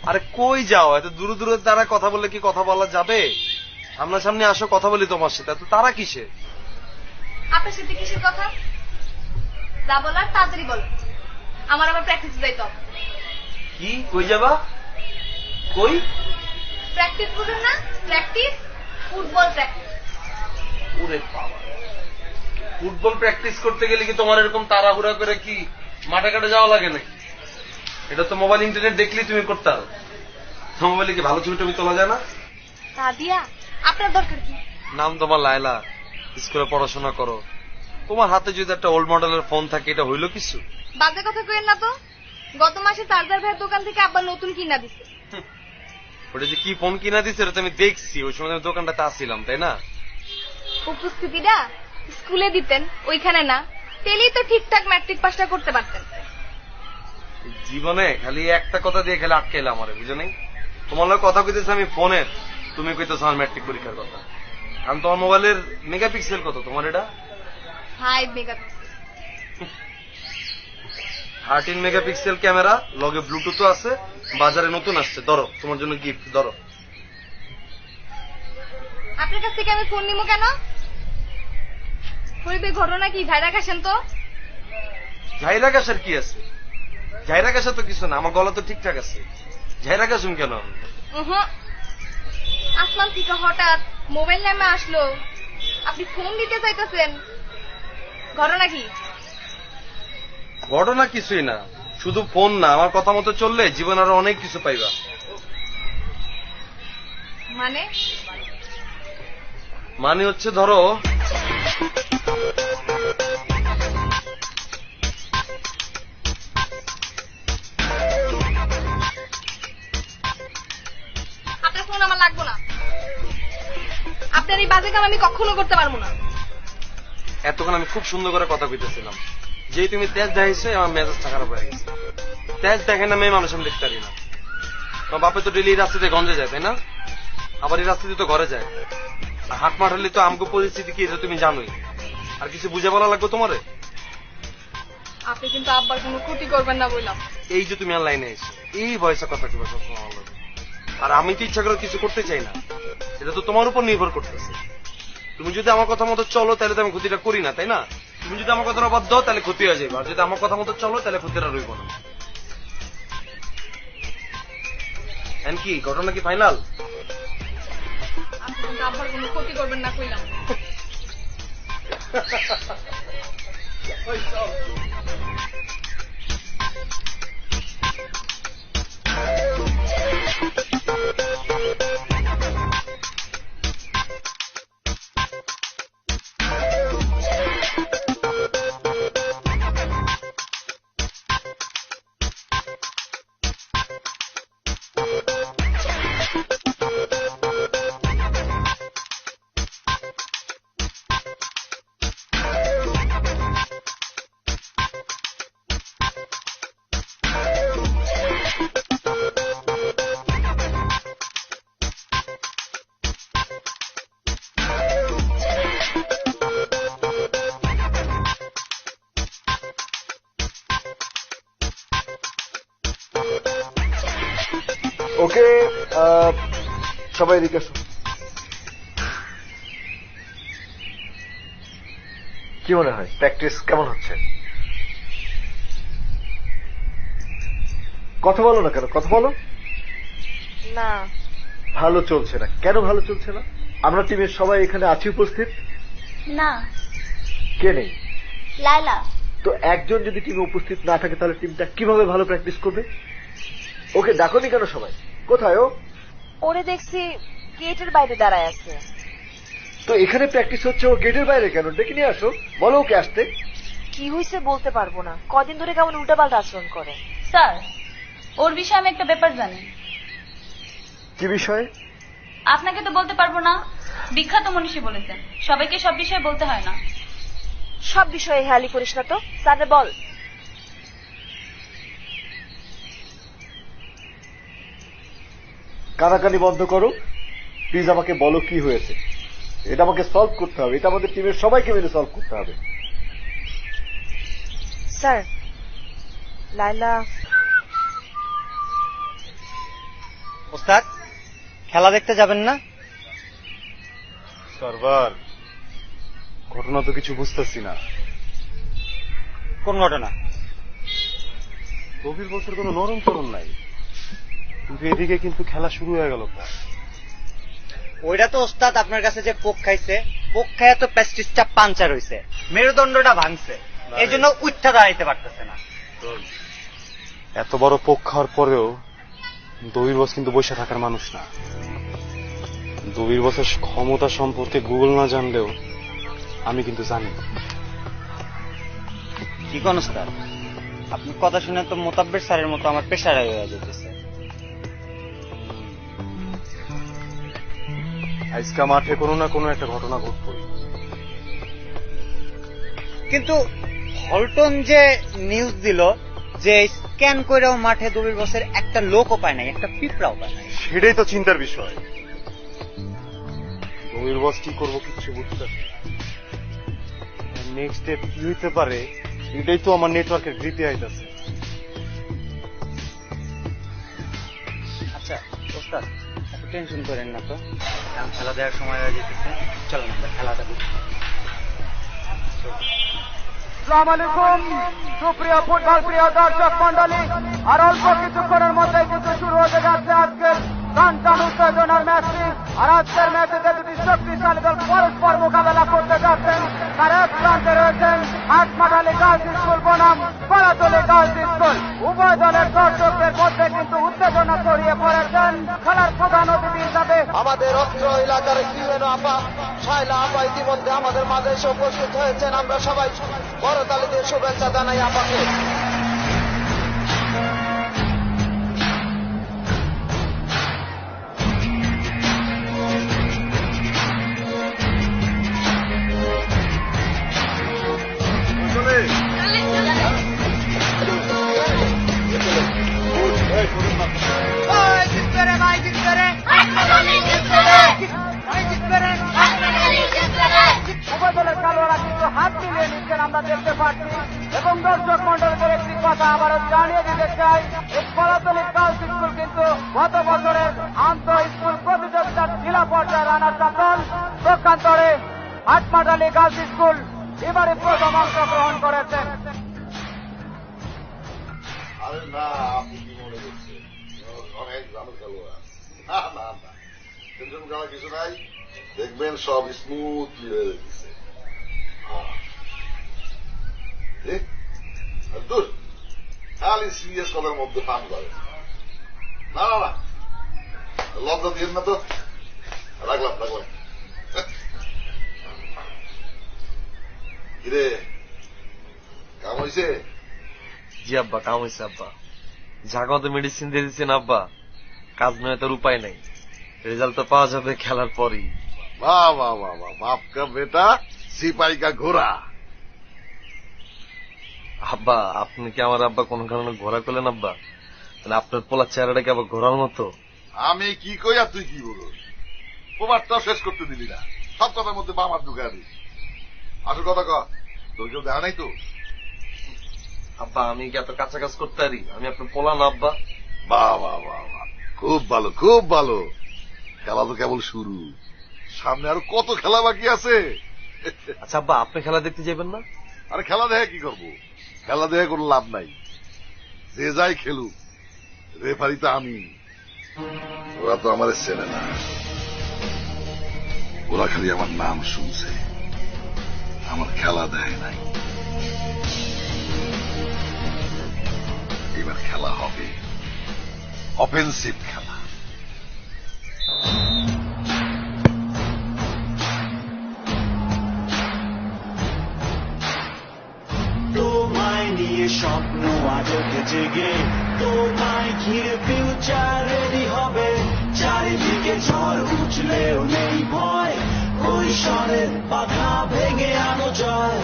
আরে কই যাও? এত দূরে দূরে তারা কথা বললে কি কথা বলা যাবে? সামনা সামনে আসো, কথা বলি তোমার সাথে। এত তারা কিসে? আপনার সাথে কিসের কথা? যা বলার তাড়াতাড়ি বলো, আমার আবার প্র্যাকটিস যাইতে হবে। কি কই যাবা? কই? প্র্যাকটিস বুঝেন না? Practice, football practice. ওরে বাবা, ফুটবল প্র্যাকটিস করতে গেলে কি তোমার এরকম তাড়াহুড়া করে কি মাঠে ঘাটে যাওয়া লাগে নাকি? এটা তো মোবাইল ইন্টারনেট দেখলেই তুমি করতে পারো। মোবাইলে কি ভালো ছবি টবি তোলা যায় না? সাদিয়া, আপনার দরকার কি? নাম তোমার লায়লা, স্কুলে পড়াশোনা করো, তোমার হাতে যদি একটা ওল্ড মডেলের ফোন থাকে এটা হইলো কিছু? বাজে কথা কইেন না তো। গত মাসে চার্জার ভাইয়ের দোকান থেকে আব্বা নতুন কিনা দিছে। ওটা যে কি ফোন কিনা দিছে ওটা আমি দেখছি, ওই সময় আমি দোকানটাতে আসছিলাম, তাই না? উপস্থিতিটা স্কুলে দিতেন, ওইখানে না। তেলেই তো ঠিকঠাক ম্যাট্রিক পাসটা করতে পারতেন। জীবনে খালি একটা কথা দিয়ে খালি আটকাইলে আমারে, বুঝো নাই? তোমার লোক কথা কইতেছে আমি ফোনের, তুমি কইতেছো আমার ম্যাট্রিক পরীক্ষার কথা। আমি তোমার মোবাইলের মেগাপিক্সেল কত তোমার? এটা 5 মেগাপিক্সেল। 13 মেগাপিক্সেল ক্যামেরা, লগে ব্লুটুথও আছে, বাজারে নতুন আসছে। ধরো তোমার জন্য গিফট, ধরো। আপনার কাছ থেকে আমি ফোন নিবো কেন? হইবে ঘটনা কি? ভাইরা কাশেন তো। ঝাইরা কাশার কি আছে? ঝাইরা কাশা তো কিছু না, আমার গলা তো ঠিকঠাক আছে। ঝাইরা কাশুম কেন? আসমান থেকে হঠাৎ মোবাইল নামে আসলো, আপনি ফোন দিতে চাইতেছেন, ঘটনা কি? ঘটনা কিছুই না, শুধু ফোন না, আমার কথা মতো চললে জীবন আরো অনেক কিছু পাইবা। মানে? মানে হচ্ছে ধরো, আপনার ফোন আমার লাগবো না। আপনার এই বাজে কাম আমি কখনো করতে পারবো না। এতক্ষণ আমি খুব সুন্দর করে কথা কইতেছিলাম, যেই তুমি তেজ দেখাইছো আমার মেজাজটা খারাপ হয়ে গেছে। তেজ দেখে না মেয়ে মানুষ আমি দেখতে পারি না। তোমার বাপে তো ডেলি এই রাস্তাতে গঞ্জে যায়, তাই না? আবার এই রাস্তাতে তো ঘরে যায়। আর হাট মাঠ হলে তো আমগো পরিস্থিতি কি এটা তুমি জানোই। আর কিছু বুঝে বলা লাগবে তোমারে? আপনি কিন্তু আব্বার কোনো ক্ষতি করবেন না বললাম। এই যে তুমি আর লাইনে এসো, এই বয়সে কথা কিবা সবসময় আমার লাগে। আর আমি তো ইচ্ছা করে কিছু করতে চাই না, এটা তো তোমার উপর নির্ভর করতেছে। তুমি যদি আমার কথা মতো চলো তাহলে তো আমি ক্ষতিটা করি না, তাই না? তুমি যদি আমার কথাটা অবাধ্য তাহলে ক্ষতি হয়ে যাবে, আর যদি আমার কথা মতো চলো তাহলে ক্ষতিটা রইব না। এন কি ঘটনা কি ফাইনাল? আপনি কিন্তু আব্বার কোনো ক্ষতি করবেন না কইলাম। ওকে, সবাই এদিকে আসো। কি মনে হয় প্র্যাকটিস কেমন হচ্ছে? কথা বলো না কেন, কথা বলো না। ভালো চলছে না কেন? ভালো চলছে না? আমরা টিমের সবাই এখানে আছি উপস্থিত। না, কে নেই? লায়লা। তো একজন যদি টিমে উপস্থিত না থাকে তাহলে টিমটা কিভাবে ভালো প্র্যাকটিস করবে? ওকে ডাকোনি কেন সবাই? কোথায় ও? ওরে দেখছি গেটের বাইরে দাঁড়ায় আছে। তো এখানে প্র্যাকটিস হচ্ছে, ও গেটের বাইরে কেন? ডেকে নিয়ে আসো, বলো ওকে আসতে। কি হয়েছে বলতে পারবো না, কদিন ধরে কেমন উল্টাপাল্টা আচরণ করে। স্যার, ওর বিষয়ে আমি একটা ব্যাপার জানি। কি বিষয়ে? আপনাকে তো বলতে পারবো না, বিখ্যাত মনীষী বলেছেন সবাইকে সব বিষয়ে বলতে হয় না। সব বিষয়ে হেয়ালি করিস না তো, স্যারে বল। কানাকানি বন্ধ করো প্লিজ, আমাকে বলো কি হয়েছে। এটা আমাকে সলভ করতে হবে, এটা আমাদের টিমের সবাইকে মিলে সলভ করতে হবে। স্যার, লায়লা ওস্তাদ খেলা দেখতে যাবেন না? সার্ভার, ঘটনা তো কিছু বুঝতেছি না। কোন ঘটনা? গভীর বছর কোনো নরম চরণ নাই, কিন্তু এদিকে কিন্তু খেলা শুরু হয়ে গেল। ওইটা তো ওস্তাদ আপনার কাছে যে পোক খাইছে, পোক খাইয়া তো প্যাস্টিসটা পাঞ্চার হইছে, মেরুদণ্ডটা ভাঙছে, এই জন্য উঠা দাঁড়াইতে পারতেছে না। এত বড় পোক খাওয়ার পরেও দবির বস কিন্তু বসে থাকার মানুষ না। দবির বসের ক্ষমতা সম্পর্কে গুগল না জানলেও আমি কিন্তু জানি। কি কোন ওস্তাদ, আপনার কথা শুনে তো মোতাব্বের স্যারের মতো আমার পেশার হয়ে যেতেছে। আজকা মাঠে কোনো না কোনো একটা ঘটনা ঘটবে। কিন্তু হলটন যে নিউজ দিল যে স্ক্যান করেও মাঠে দবির বসের একটা লোকও পায় নাই, একটা পিঁপড়াও পায় নাই। সেটাই তো চিন্তার বিষয়। দবির বস কি করবো কিচ্ছু বুঝতে নেক্সট স্টেপ কি হইতে পারে, এটাই তো আমার নেটওয়ার্কের গ্রিপে আইতাছে। আচ্ছা ওস্তাদ, এত টেনশন করেন না তো, এখন খেলা দেওয়ার সময় হয়ে যেতেছে, চলেন আমরা খেলাটা দেখি। আসসালামু আলাইকুম সুপ্রিয় ফুটবল প্রিয় দর্শক মন্ডলী, আর অল্প কিছুক্ষণের মধ্যে কিন্তু শুরু হতে যাচ্ছে আজকের টান উত্তেজনার ম্যাচটি। আর আজকের ম্যাচে দুটি শক্তিশালী দল পরস্পর মোকাবেলা করতে যাচ্ছেন। তার এক প্রান্তে রয়েছেন হাটমাটালি গার্লস স্কুল বনাম কলাতলি গার্লস স্কুল। উভয় দলের দর্শকদের মধ্যে কিন্তু উত্তেজনা ছড়িয়ে পড়েছেন। খেলার প্রধান অতিথি হিসাবে আমাদের অত্র এলাকার ইউএনও আপা শায়লা আপা ইতিমধ্যে আমাদের মাঝে এসে উপস্থিত হয়েছেন। আমরা সবাই করতালিতে শুভেচ্ছা জানাই আপাকে। উভয় দলের খেলোয়াড়রা কিন্তু হাত মিলিয়ে নিচ্ছেন আমরা দেখতে পাচ্ছি। এবং দর্শক মন্ডলীদের একটি কথা আবারও জানিয়ে দিতে চাই, এই কলাতলি গার্লস স্কুল কিন্তু গত বছরের আন্তঃ স্কুল প্রতিযোগিতার জেলা পর্যায়ে রানার্স আপ দল। পক্ষান্তরে হাটমাটালি গার্লস স্কুল এবারে প্রথম অংশগ্রহণ করেছেন। আরে না, আপনি কি মনে করছেন অনেক গ্রামের খেলোয়াড়? না না না, টেনশন করার কিছু নাই, দেখবেন সব স্মুথলি হয়ে গেছে। খালি সিরিয়াস কথার মধ্যে ফান করে। না না না, লজ্জা দিয়েন না তো। রাখলাম কিরে, কাম হয়েছে? জি আব্বা, কাম হয়েছে আব্বা। জাগতে মেডিসিন দিয়ে দিচ্ছেন আব্বা, কাজ নয় তোর উপায় নাই, রেজাল্ট তো পাওয়া যাবে খেলার পরই। वाह वाह वाह वाह, बाप का बेटा सिपाही का घोड़ा। আব্বা, আপনি কি আমার আব্বা কোন কারণে ঘোরা করলেন আব্বা? মানে আপনার পোলার চেহারাটা কি আবার ঘোরার মতো? আমি কি কই আর তুই কি বলো? প্রবাদটাও শেষ করতে দিলি না, সব কথার মধ্যে বামার ঢুকা দিস। আসল কথা কর, তোর কেউ দেখা নাই তো? আব্বা, আমি কি এত কাঁচা কাজ করতে পারি? আমি আপনার পোলা না আব্বা। বাহ বাহ বাহ বাহ, খুব ভালো খুব ভালো। খেলা তো কেবল শুরু, সামনে আরো কত খেলা বাকি আছে। আচ্ছা আব্বা, আপনি খেলা দেখতে যাবেন না? আরে খেলা দেখে কি করবো? খেলা দেখে কোনো লাভ নাই, যে যাই খেলুক, রেফারি তো আমি। ওরা তো আমার চেনে না, ওরা খালি আমার নাম শুনছে, আমার খেলা দেখে নাই। এবার খেলা হবে অফেন্সিভ খেলা। তোমায় নিয়ে স্বপ্ন আজকে জেগে, তোমায় ঘিরে ফিউচার রেডি হবে। চারিদিকে ঝড় উঠলেও নেই ভয়, কৈশোরের বাধা ভেঙে আনো জয়।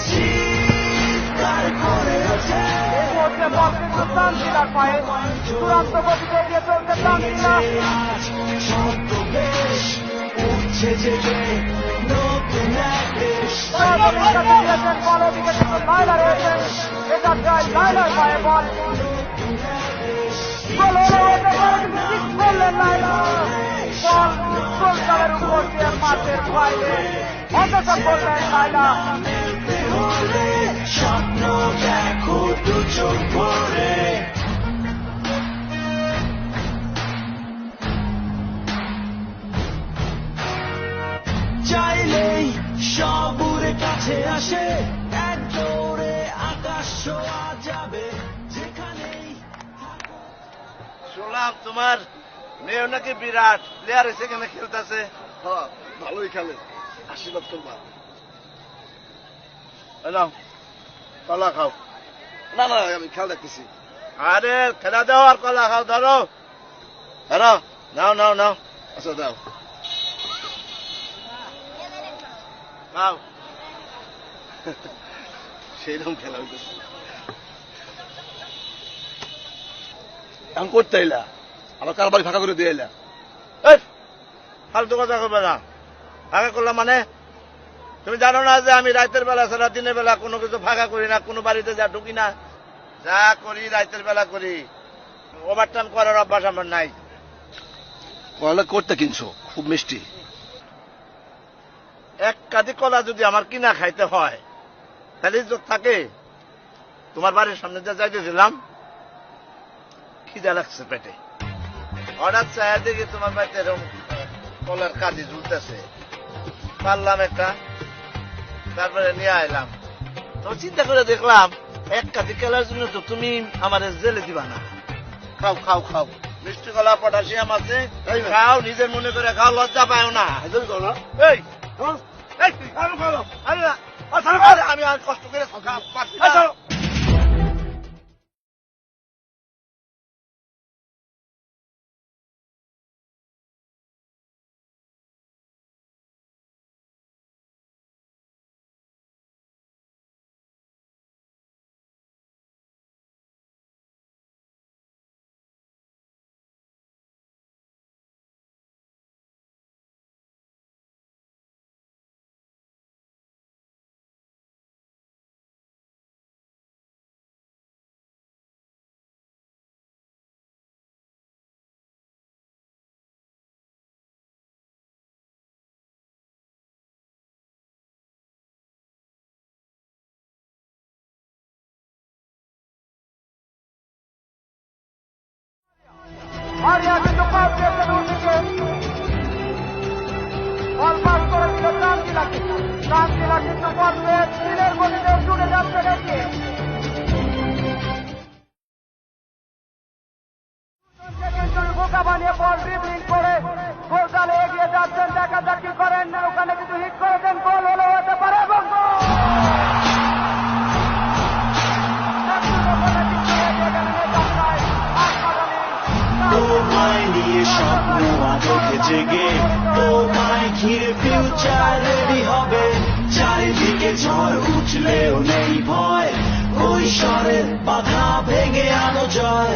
চিৎকার করে ওঠে এই মুহূর্তে বল কিন্তু তানজিলার পায়ে, চূড়ান্ত গতিতে এগিয়ে চলছে তানজিলা। ছদ্মবেশ উঠছে জেগে নতুন এক দেশ। বল ওদিকে কিন্তু লায়লা রয়েছে। লাইলার পায়ে বল গোল হলো হতে পারে কিন্তু ঠিক করলেন লাইলা বল গোলকালের উপর দিয়ে মাঠের বাইরে অন্তত করলেন লাইলা স্বপ্ন দেখো দু চোখ ভরে চাইলেই সব উড়ে কাছে আসে এক দৌড়ে আকাশ ছোঁয়া যাবে যেখানেই শুনলাম তোমার মেয়ে নাকি বিরাট প্লেয়ার এসে এখানে খেলতেছে। হ্যাঁ ভালোই খেলে, আশীর্বাদ করবা। এলাম কলা খাও। না না আমি খেয়াল রাখতেছি। আরে খেলা দাও আর কলা খাও, ধরো ধরো, নাও নাও নাও। আচ্ছা দাও। খাও। সেইরকম খেলা হইতেছে। এখন করতে এলা, আবার কার বাড়ি ফাঁকা করে দিয়ে এলা। এই ফালতু কথা করবে না। ফাঁকা করলাম মানে তুমি জানো না যে আমি রাতের বেলা ছাড়া দিনের বেলা কোনো কিছু ফাঁকা করি না, কোনো বাড়িতে যা ঢুকি না, যা করি রাতের বেলা করি। ওভারটাইম করার অভ্যাস আমার নাই। কলা করতে কিনছো, খুব মিষ্টি। এক কাঁদি কলা যদি আমার কিনা খাইতে হয় তাহলে ইজ্জত থাকে? তোমার বাড়ির সামনে যা যাইতেছিলাম, খিদা লাগছে পেটে, হঠাৎ চায় দেখি তোমার বাড়িতে এরকম কলার কাঁদি ঝুলতেছে, পারলাম একটা, তারপরে নিয়ে আইলাম। তো চিন্তা করে দেখলাম এক কাঁদি কেলার জন্য তো তুমি আমার জেলে দিবা না। খাও খাও খাও, মিষ্টি কলা পটাশিয়াম আছে, খাও, নিজের মনে করে খাও, লজ্জা পাও না। এই আমি আর কষ্ট করে পারছি না। মারিয়া কিন্তু পাস দিয়েছে দুদিকে, বল পাস করে দিল প্রান্তিলাকে। প্রান্তিলা কিন্তু বল পেয়ে তিনের গতিতে ছুটে যাচ্ছে দেখে বোকা বানিয়ে বল ড্রিবলিং করে গোলজালে এগিয়ে যাচ্ছেন। দেখা যাক কি করেন, ওখানে কিন্তু হিট করেছেন, গোল হলো হতে পারে এবং তোমায় নিয়ে স্বপ্ন আজকে জেগে তোমায় ঘিরে ফিউচার রেডি হবে চারিদিকে ঝড় উঠলেও নেই ভয় কৈশোরের বাধা ভেঙে আনো জয়